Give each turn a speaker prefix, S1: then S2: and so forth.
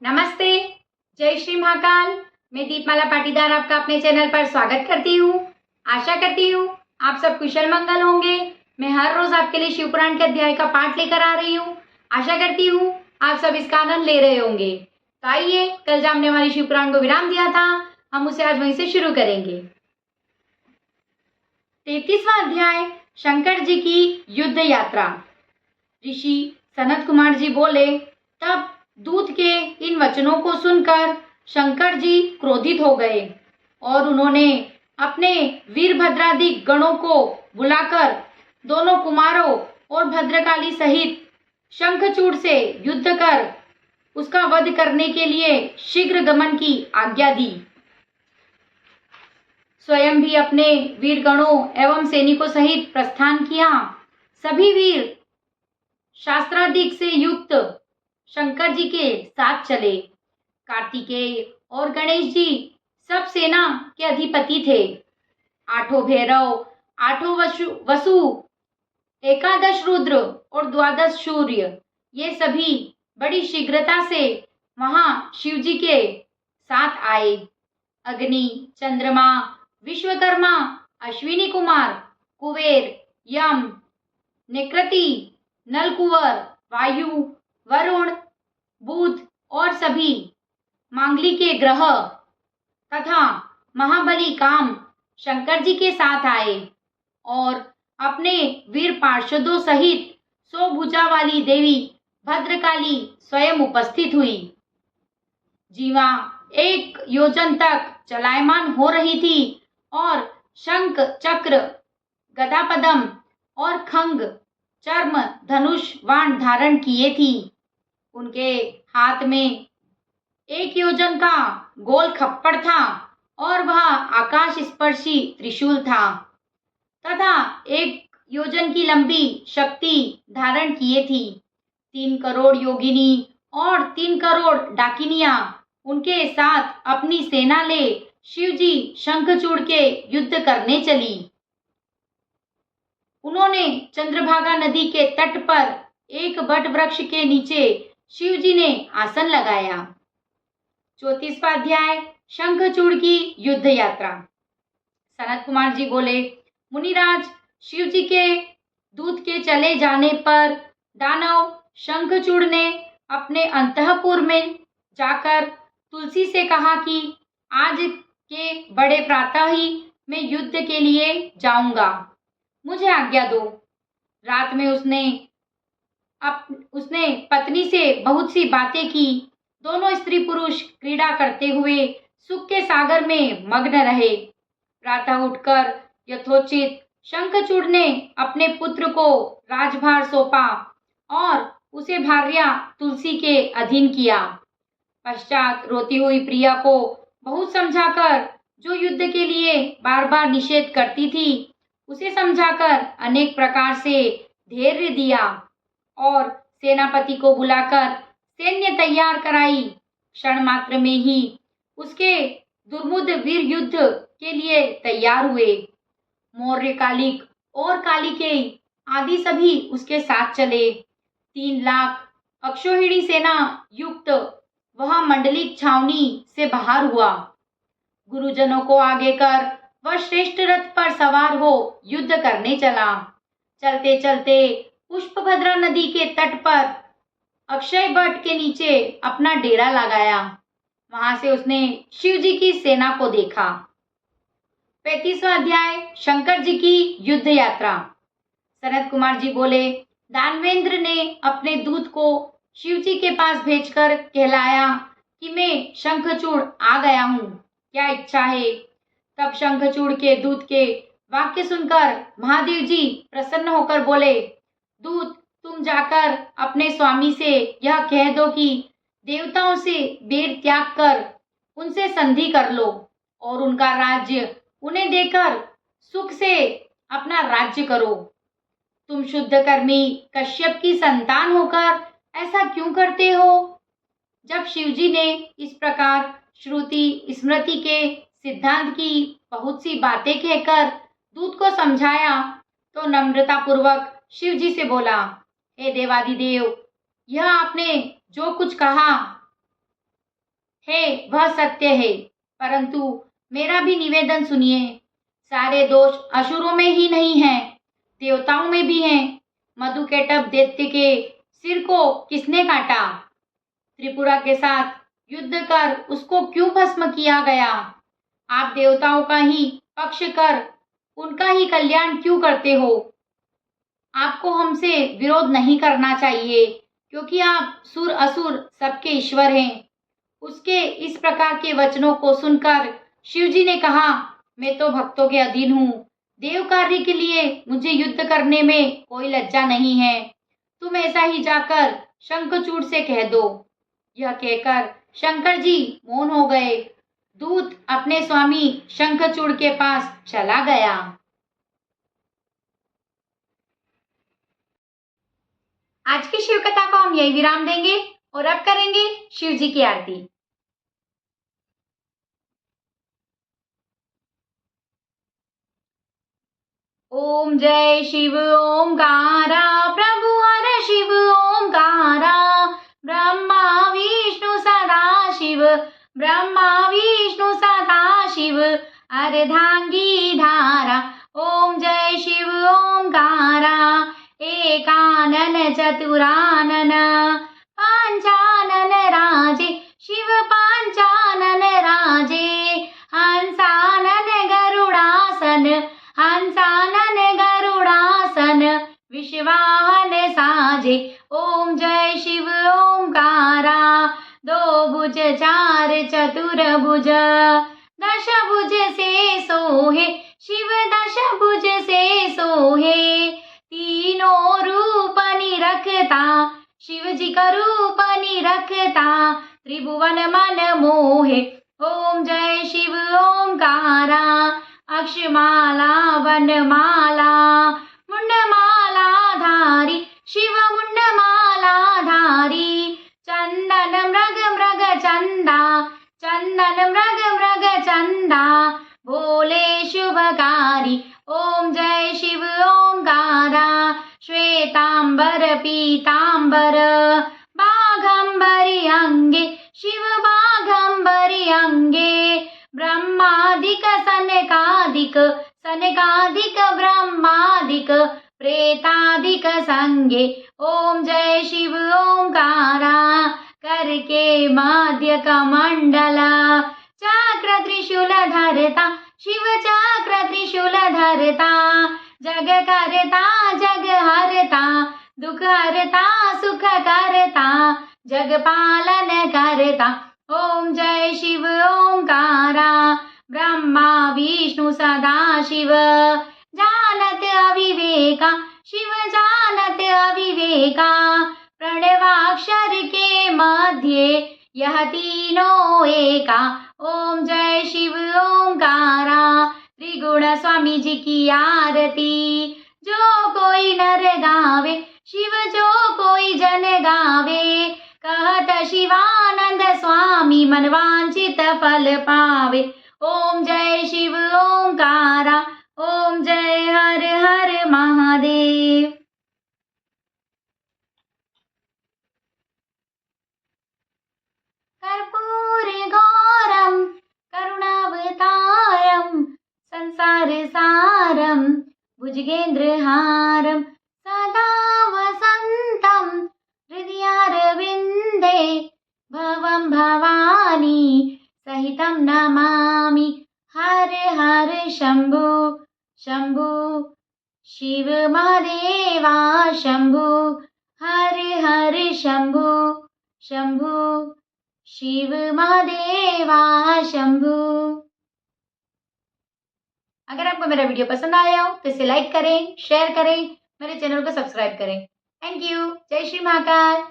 S1: नमस्ते, जय श्री महाकाल। मैं दीपमाला पाटीदार आपका अपने चैनल पर स्वागत करती हूँ। आशा करती हूँ आप सब कुशल मंगल होंगे। मैं हर रोज आपके लिए शिव पुराण के अध्याय का पाठ लेकर आ रही हूँ। आशा करती हूँ आप सब इसका आनंद ले रहे होंगे। तो आइए, कल जहाँ हमने हमारी शिव पुराण को विराम दिया था, हम उसे आज वहीं से शुरू करेंगे। 33वां अध्याय, शंकर जी की युद्ध यात्रा। ऋषि सनत कुमार जी बोले, तब दूत के इन वचनों को सुनकर शंकर जी क्रोधित हो गए और उन्होंने अपने वीरभद्रादि गणों को बुलाकर दोनों कुमारों और भद्रकाली सहित शंखचूड़ से युद्ध कर उसका वध करने के लिए शीघ्र गमन की आज्ञा दी। स्वयं भी अपने वीरगणों एवं सैनिकों सहित प्रस्थान किया। सभी वीर शास्त्रादिक से युक्त शंकर जी के साथ चले। कार्तिकेय और गणेश जी सब सेना के अधिपति थे। आठों भैरव, आठों वसु, एकादश रुद्र और द्वादश सूर्य, ये सभी बड़ी शीघ्रता से वहां शिव जी के साथ आए। अग्नि, चंद्रमा, विश्वकर्मा, अश्विनी कुमार, कुबेर, यम, निकृति, नलकुवर, वायु, वरुण, बुध और सभी मांगली के ग्रह तथा महाबली काम शंकर जी के साथ आए और अपने वीर पार्षदों सहित 100 भुजा वाली देवी भद्रकाली स्वयं उपस्थित हुई। जीवा 1 योजन तक चलायमान हो रही थी और शंख, चक्र, गदापदम और खंग, चर्म, धनुष, बाण धारण किए थी। उनके हाथ में 1 योजन का गोल खप्पड़ था और वह आकाश स्पर्शी त्रिशूल था तथा 1 योजन की लंबी शक्ति धारण किए थी। 3 करोड़ योगिनी और 3 करोड़ डाकिनियां उनके साथ अपनी सेना ले शिवजी शंखचूड़ के युद्ध करने चली। उन्होंने चंद्रभागा नदी के तट पर एक बट वृक्ष के नीचे शिवजी ने आसन लगाया। 34वां अध्याय, शंखचूड़ की युद्ध यात्रा। सनत कुमार जी बोले, मुनिराज, शिवजी के दूत के चले जाने पर दानव शंखचूड़ ने अपने अंतःपुर में जाकर तुलसी से कहा कि आज के बड़े प्रातः ही मैं युद्ध के लिए जाऊंगा, मुझे आज्ञा दो। रात में उसने पत्नी से बहुत सी बातें की। दोनों स्त्री पुरुष क्रीड़ा करते हुए सुख के सागर में मग्न रहे। प्रातः उठकर यथोचित शंखचूड़ ने अपने पुत्र को राजभार सौंपा और उसे भार्या तुलसी के अधीन किया। पश्चात रोती हुई प्रिया को बहुत समझाकर, जो युद्ध के लिए बार बार निषेध करती थी, उसे समझाकर अनेक प्रकार से धैर्य दिया और सेनापति को बुलाकर सैन्य तैयार कराई। क्षण मात्र में ही उसके दुर्मुद वीर युद्ध के लिए तैयार हुए। मौर्य कालिक और कालिकेय आदि सभी उसके साथ चले। 3 लाख अक्षौहिणी सेना युक्त वह मंडलिक छावनी से बाहर हुआ। गुरुजनों को आगे कर वह श्रेष्ठ रथ पर सवार हो युद्ध करने चला। चलते चलते पुष्पभद्रा नदी के तट पर अक्षय बट के नीचे अपना डेरा लगाया। वहां से उसने शिव जी की सेना को देखा। 35वां अध्याय, शंकर जी की युद्ध यात्रा। सनत कुमार जी बोले, दानवेंद्र ने अपने दूत को शिव जी के पास भेजकर कहलाया कि मैं शंखचूड़ आ गया हूँ, क्या इच्छा है। तब शंखचूड़ के दूत के वाक्य सुनकर महादेव जी प्रसन्न होकर बोले, दूत, तुम जाकर अपने स्वामी से यह कह दो कि देवताओं से बैर त्याग कर उनसे संधि कर लो और उनका राज्य उन्हें देकर सुख से अपना राज्य करो। तुम शुद्ध कर्मी कश्यप की संतान होकर ऐसा क्यों करते हो। जब शिवजी ने इस प्रकार श्रुति स्मृति के सिद्धांत की बहुत सी बातें कहकर दूत को समझाया तो नम्रता पूर्वक शिव जी से बोला, हे देवादिदेव, यह आपने जो कुछ कहा है वह सत्य है, परंतु मेरा भी निवेदन सुनिए। सारे दोष असुरों में ही नहीं हैं, देवताओं में भी हैं। मधुकैटभ दैत्य के सिर को किसने काटा? त्रिपुरा के साथ युद्ध कर उसको क्यों भस्म किया गया? आप देवताओं का ही पक्ष कर उनका ही कल्याण क्यों करते हो? आपको हमसे विरोध नहीं करना चाहिए, क्योंकि आप सुर असुर सबके ईश्वर हैं। उसके इस प्रकार के वचनों को सुनकर शिवजी ने कहा, मैं तो भक्तों के अधीन हूँ। देव कार्य के लिए मुझे युद्ध करने में कोई लज्जा नहीं है। तुम ऐसा ही जाकर शंखचूड़ से कह दो। यह कहकर शंकर जी मौन हो गए। दूत अपने स्वामी शंखचूड़ के पास चला गया। आज की शिव कथा को हम यही विराम देंगे और अब करेंगे शिव जी की आरती। ओम जय शिव ओंकारा, प्रभु हर शिव ओंकारा। ब्रह्मा विष्णु सदा शिव, ब्रह्मा विष्णु सदा शिव। अर्धांगी धारा, ओम जय शिव ओंकारा। एकानन चतुरानन, पांचानन राजे शिव पांचानन राजे। हंसानन गरुड़ासन, हंसानन गरुड़ासन। विश्वाहन साजे, ओम जय शिव ओंकारा। दो भुज चार चतुर्भुज, दश भुज से सोहे शिव दश भुज से सोहे। तीनों रूप निरखता, शिव जी का रूप निरखता। त्रिभुवन मन मोहे, ओम जय शिव ओंकारा। अक्षमाला वनमाला, मुंडमाला धारी शिव मुंडमाला धारी। चंदन मृग मृग चंदा, चंदन मृग मृग चंदा। भोले शुभकारी, ओम जय शिव ओंकारा। श्वेतांबर पीतांबर, बाघंबरी अंगे शिव बाघंबरी अंगे। ब्रह्मादिक सनकादिक, सनकादिक ब्रह्मादिक। प्रेतादिक संगे, ओम जय शिव ओंकारा। करके मध्य कमंडल, चक्र त्रिशूल धरता शिव चक्र त्रिशूल धरता। जग करता जग हरता, दुख हरता सुख करता। जग पालन करता, ओम जय शिव ओंकारा। ब्रह्मा विष्णु सदा शिव, जानत अविवेका शिव जानत अविवेका। प्रणवाक्षर के मध्य यह तीनों एका, ओम जय शिव ओंकारा। त्रिगुण स्वामी जी की आरती, जो कोई नर गावे शिव जो कोई जन गावे। कहत शिवानंद स्वामी मनवांचित फल पावे, ओम जय शिव ओंकारा। ओम जय हर हर महादेव। कर्पूर गौरम करुणावतारम, संसार सारम भुजगेंद्रहारम। सदा वसंतम हृदयारविंदे, भवं भवानी सहितं नमामि। हर हर शंभु शंभु शिव महादेवा शंभु। हर हर शंभु शंभु शिव महादेवा शंभु। अगर आपको मेरा वीडियो पसंद आया हो तो इसे लाइक करें, शेयर करें, मेरे चैनल को सब्सक्राइब करें। Thank you. जय श्री महाकाल।